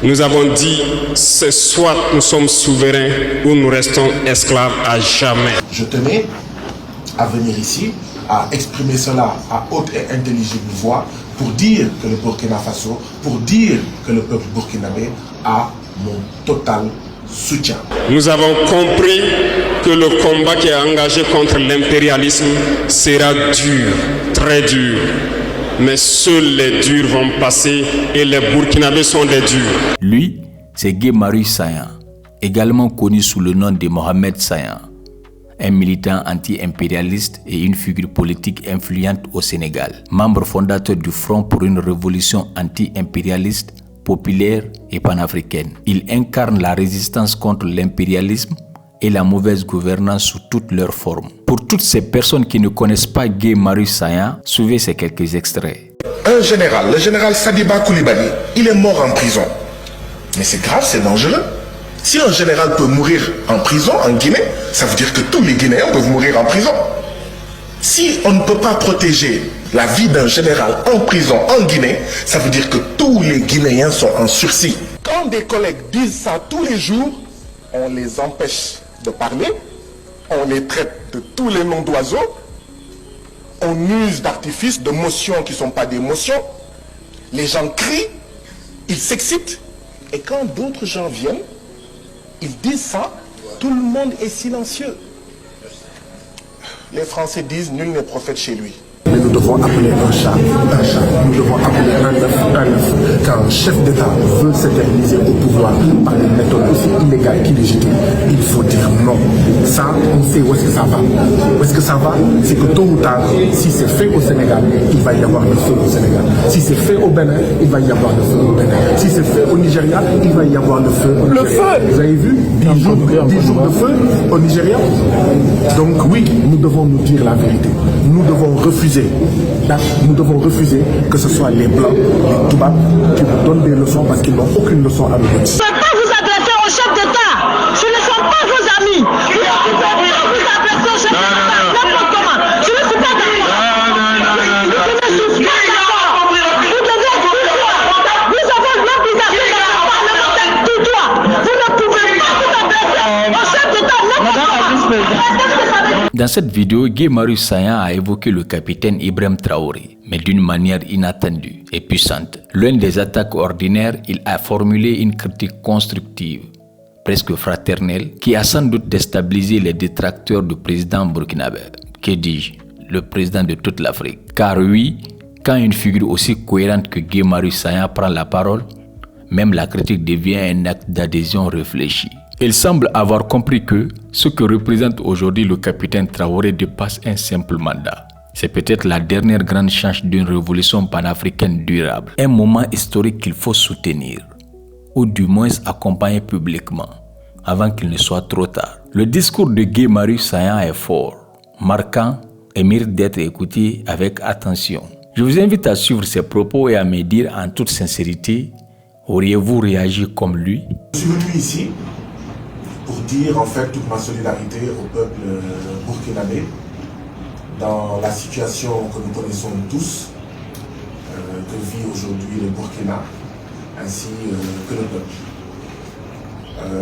Nous avons dit, c'est soit nous sommes souverains ou nous restons esclaves à jamais. Je tenais à venir ici, à exprimer cela à haute et intelligible voix pour dire que le Burkina Faso, pour dire que le peuple burkinabé a mon total soutien. Nous avons compris que le combat qui est engagé contre l'impérialisme sera dur, très dur. Mais seuls les durs vont passer et les Burkinabés sont des durs. Lui, c'est Guy Marius Sagna, également connu sous le nom de Mohamed Sagna, un militant anti-impérialiste et une figure politique influente au Sénégal, membre fondateur du Front pour une révolution anti-impérialiste, populaire et panafricaine. Il incarne la résistance contre l'impérialisme et la mauvaise gouvernance sous toutes leurs formes. Pour toutes ces personnes qui ne connaissent pas Guy Marius Sagna, suivez ces quelques extraits. Un général, le général Sadiba Koulibaly, il est mort en prison. Mais c'est grave, c'est dangereux. Si un général peut mourir en prison en Guinée, ça veut dire que tous les Guinéens peuvent mourir en prison. Si on ne peut pas protéger la vie d'un général en prison en Guinée, ça veut dire que tous les Guinéens sont en sursis. Quand des collègues disent ça tous les jours, on les empêche de parler, on les traite de tous les noms d'oiseaux, on use d'artifices, de motions qui ne sont pas des motions, les gens crient, ils s'excitent, et quand d'autres gens viennent, ils disent ça, tout le monde est silencieux. Les Français disent nul n'est prophète chez lui. Mais nous devons appeler un chat. Nous devons appeler un œuf. Quand un chef d'État veut s'éterniser au pouvoir par des méthodes aussi illégales qu'illégitimes, il faut dire non. Ça, on sait où est-ce que ça va. Où est-ce que ça va? C'est que tôt ou tard, si c'est fait au Sénégal, il va y avoir le feu au Sénégal. Si c'est fait au Bénin, il va y avoir le feu au Bénin. Si c'est fait au Nigeria, il va y avoir le feu au Nigeria. Le feu! Vous avez vu? 10 jours de feu au Nigeria. Donc oui, nous devons nous dire la vérité. Nous devons refuser que ce soit les Blancs, les Toubabs qui nous donnent des leçons parce qu'ils n'ont aucune leçon à nous donner. Vous ne pouvez pas vous adresser au chef d'État. Ce ne sont pas vos amis. Vous ne pouvez pas vous adresser au chef d'État n'importe comment. Je ne suis pas d'accord. Vous devez être tout droit. Nous avons l'obligation de parlementaire tout droit. Vous ne pouvez pas vous adresser au chef d'État n'importe comment. Dans cette vidéo, Guy Marius Sagna a évoqué le capitaine Ibrahim Traoré, mais d'une manière inattendue et puissante. L'un des attaques ordinaires, il a formulé une critique constructive, presque fraternelle, qui a sans doute déstabilisé les détracteurs du président burkinabé. Que dis-je? Le président de toute l'Afrique. Car oui, quand une figure aussi cohérente que Guy Marius Sagna prend la parole, même la critique devient un acte d'adhésion réfléchi. Il semble avoir compris que ce que représente aujourd'hui le capitaine Traoré dépasse un simple mandat. C'est peut-être la dernière grande chance d'une révolution panafricaine durable. Un moment historique qu'il faut soutenir, ou du moins accompagner publiquement, avant qu'il ne soit trop tard. Le discours de Guy Marius Sagna est fort, marquant et mérite d'être écouté avec attention. Je vous invite à suivre ses propos et à me dire en toute sincérité, auriez-vous réagi comme lui? Je suis venu ici pour dire en fait toute ma solidarité au peuple burkinabé dans la situation que nous connaissons tous, que vit aujourd'hui le Burkina, ainsi que le peuple.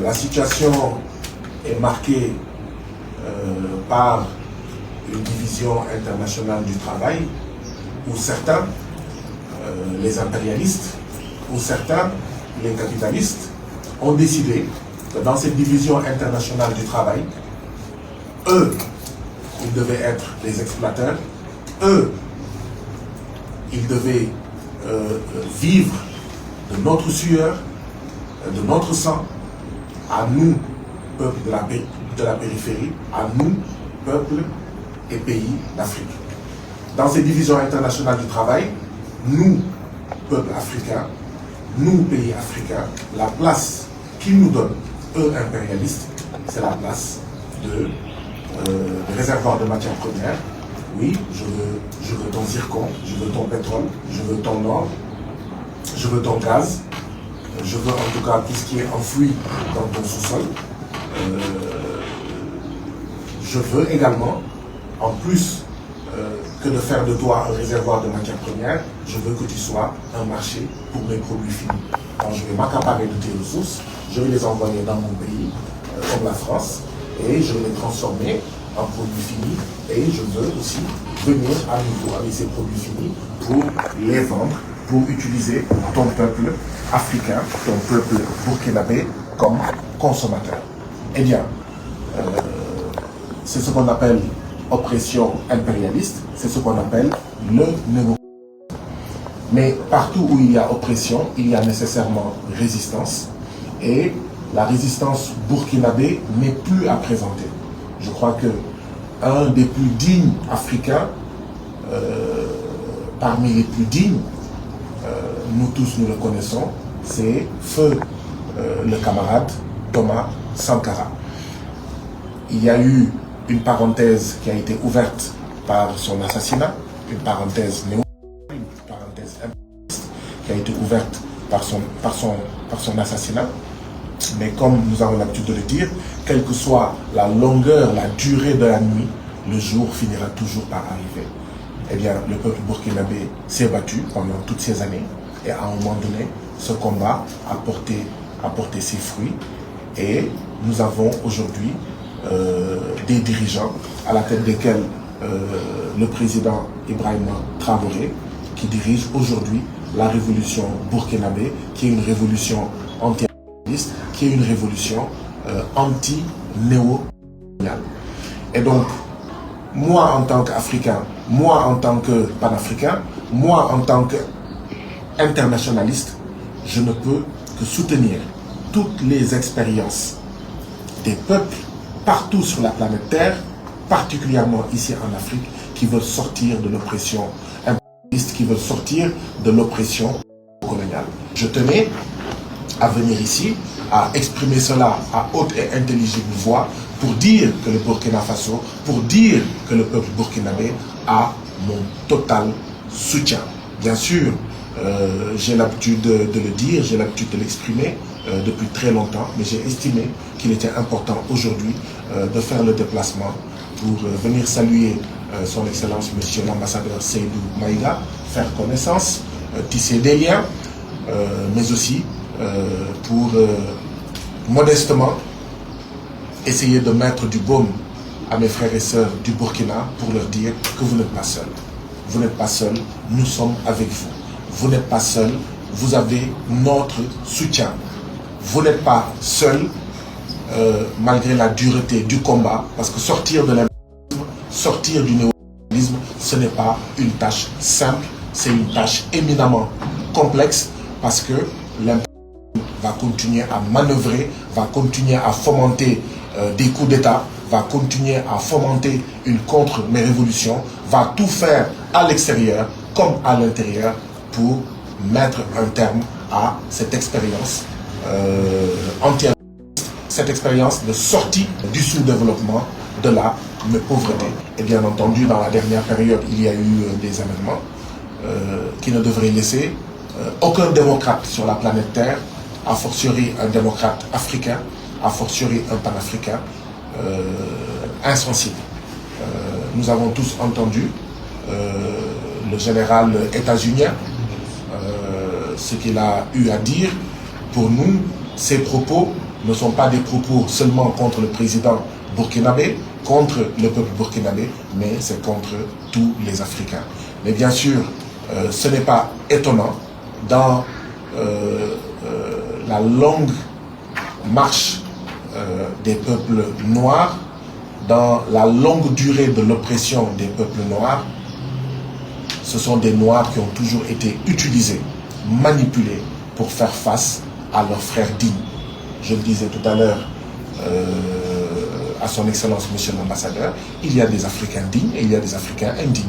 La situation est marquée par une division internationale du travail, où certains, les impérialistes, où certains, les capitalistes, ont décidé que dans cette division internationale du travail, eux, ils devaient être les exploiteurs, eux, ils devaient vivre de notre sueur, de notre sang, à nous, peuple de la périphérie, à nous, peuple et pays d'Afrique. Dans cette division internationale du travail, nous, peuple africain, nous, pays africains, la place qu'ils nous donnent, eux impérialistes, c'est la place de réservoir de matières premières. Oui, je veux ton zircon, je veux ton pétrole, je veux ton or, je veux ton gaz, je veux en tout cas tout ce qui est enfoui dans ton sous-sol. Je veux également, en plus que de faire de toi un réservoir de matières premières, je veux que tu sois un marché pour mes produits finis. quand je vais m'accaparer de tes ressources, je vais les envoyer dans mon pays, comme la France, et je vais les transformer en produits finis, et je veux aussi venir à nouveau avec ces produits finis pour les vendre, pour utiliser ton peuple africain, ton peuple burkinabé comme consommateur. Eh bien, c'est ce qu'on appelle oppression impérialiste, c'est ce qu'on appelle le néo. Mais partout où il y a oppression, il y a nécessairement résistance. Et la résistance burkinabé n'est plus à présenter. Je crois que un des plus dignes africains, parmi les plus dignes, nous tous nous le connaissons, c'est feu le camarade Thomas Sankara. Il y a eu une parenthèse qui a été ouverte par son assassinat, une parenthèse néo, une parenthèse impérialiste qui a été ouverte par son assassinat. Mais comme nous avons l'habitude de le dire, quelle que soit la longueur, la durée de la nuit, le jour finira toujours par arriver. Eh bien, le peuple burkinabé s'est battu pendant toutes ces années et à un moment donné, ce combat a porté ses fruits et nous avons aujourd'hui des dirigeants à la tête desquels le président Ibrahima Traoré qui dirige aujourd'hui la révolution burkinabé qui est une révolution anti-impérialiste, qui est une révolution anti-néo-coloniale. Et donc, moi en tant qu'Africain, moi en tant que panafricain, moi en tant qu'internationaliste, je ne peux que soutenir toutes les expériences des peuples partout sur la planète Terre, particulièrement ici en Afrique, qui veulent sortir de l'oppression impérialiste, qui veulent sortir de l'oppression coloniale. Je tenais à venir ici, à exprimer cela à haute et intelligible voix, pour dire que le Burkina Faso, pour dire que le peuple burkinabé a mon total soutien. Bien sûr, j'ai l'habitude de le dire, j'ai l'habitude de l'exprimer depuis très longtemps, mais j'ai estimé qu'il était important aujourd'hui de faire le déplacement pour venir saluer son Excellence Monsieur l'ambassadeur Seydou Maïga, faire connaissance, tisser des liens, mais aussi pour modestement essayer de mettre du baume à mes frères et sœurs du Burkina pour leur dire que vous n'êtes pas seuls. Vous n'êtes pas seuls, nous sommes avec vous. Vous n'êtes pas seuls, vous avez notre soutien. Vous n'êtes pas seuls malgré la dureté du combat, parce que sortir de l'impérialisme, sortir du néolibéralisme, ce n'est pas une tâche simple, c'est une tâche éminemment complexe, parce que l'impérialisme va continuer à manœuvrer, va continuer à fomenter des coups d'État, va continuer à fomenter une contre-révolution, va tout faire à l'extérieur comme à l'intérieur pour mettre un terme à cette expérience anti-impérialiste, cette expérience de sortie du sous-développement, de la pauvreté. Et bien entendu, dans la dernière période, il y a eu des événements qui ne devraient laisser aucun démocrate sur la planète Terre, a fortiori un démocrate africain, a fortiori un panafricain, insensible. Nous avons tous entendu le général états-unien, ce qu'il a eu à dire. Pour nous, ces propos ne sont pas des propos seulement contre le président burkinabé, contre le peuple burkinabé, mais c'est contre tous les Africains. Mais bien sûr, ce n'est pas étonnant dans la longue marche des peuples noirs, dans la longue durée de l'oppression des peuples noirs. Ce sont des Noirs qui ont toujours été utilisés, manipulés pour faire face à leurs frères dignes. Je le disais tout à l'heure à son Excellence Monsieur l'ambassadeur, il y a des Africains dignes et il y a des Africains indignes.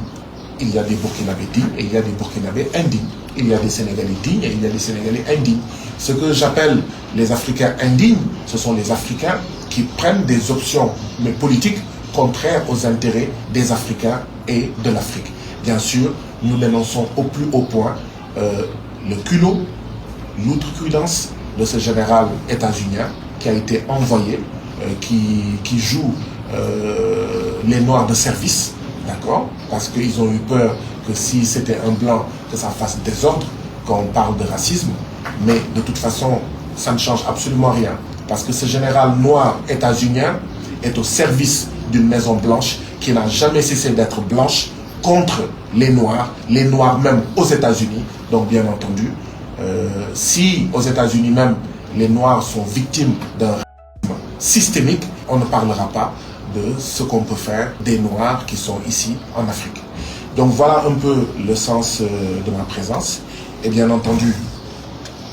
Il y a des Burkinabés dignes et il y a des Burkinabés indignes. Il y a des Sénégalais dignes et il y a des Sénégalais indignes. Ce que j'appelle les Africains indignes, ce sont les Africains qui prennent des options mais politiques contraires aux intérêts des Africains et de l'Afrique. Bien sûr, nous dénonçons au plus haut point le culot, l'outrecuidance de ce général états-unien qui a été envoyé, qui joue les Noirs de service, d'accord? Parce qu'ils ont eu peur que si c'était un blanc, que ça fasse désordre, quand on parle de racisme. Mais de toute façon, ça ne change absolument rien. Parce que ce général noir états-unien est au service d'une Maison Blanche qui n'a jamais cessé d'être blanche contre les Noirs même aux États-Unis. Donc bien entendu, si aux États-Unis même, les Noirs sont victimes d'un racisme systémique, on ne parlera pas de ce qu'on peut faire des Noirs qui sont ici en Afrique. Donc voilà un peu le sens de ma présence. Et bien entendu,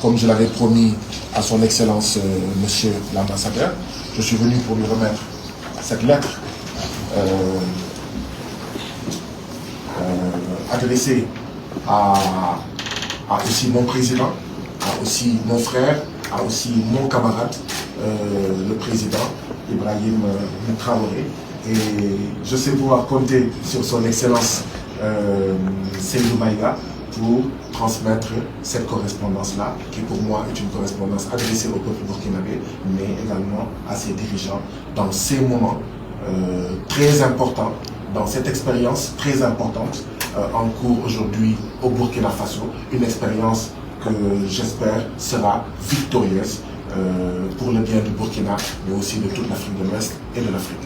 comme je l'avais promis à son Excellence Monsieur l'Ambassadeur, je suis venu pour lui remettre cette lettre adressée à aussi mon président, à aussi mon frère, à aussi mon camarade, le président Ibrahim Traoré. Et je sais pouvoir compter sur son Excellence Seydou Maïga pour transmettre cette correspondance-là, qui pour moi est une correspondance adressée au peuple burkinabé, mais également à ses dirigeants dans ces moments très importants, dans cette expérience très importante en cours aujourd'hui au Burkina Faso, une expérience que j'espère sera victorieuse pour le bien du Burkina, mais aussi de toute l'Afrique de l'Ouest et de l'Afrique.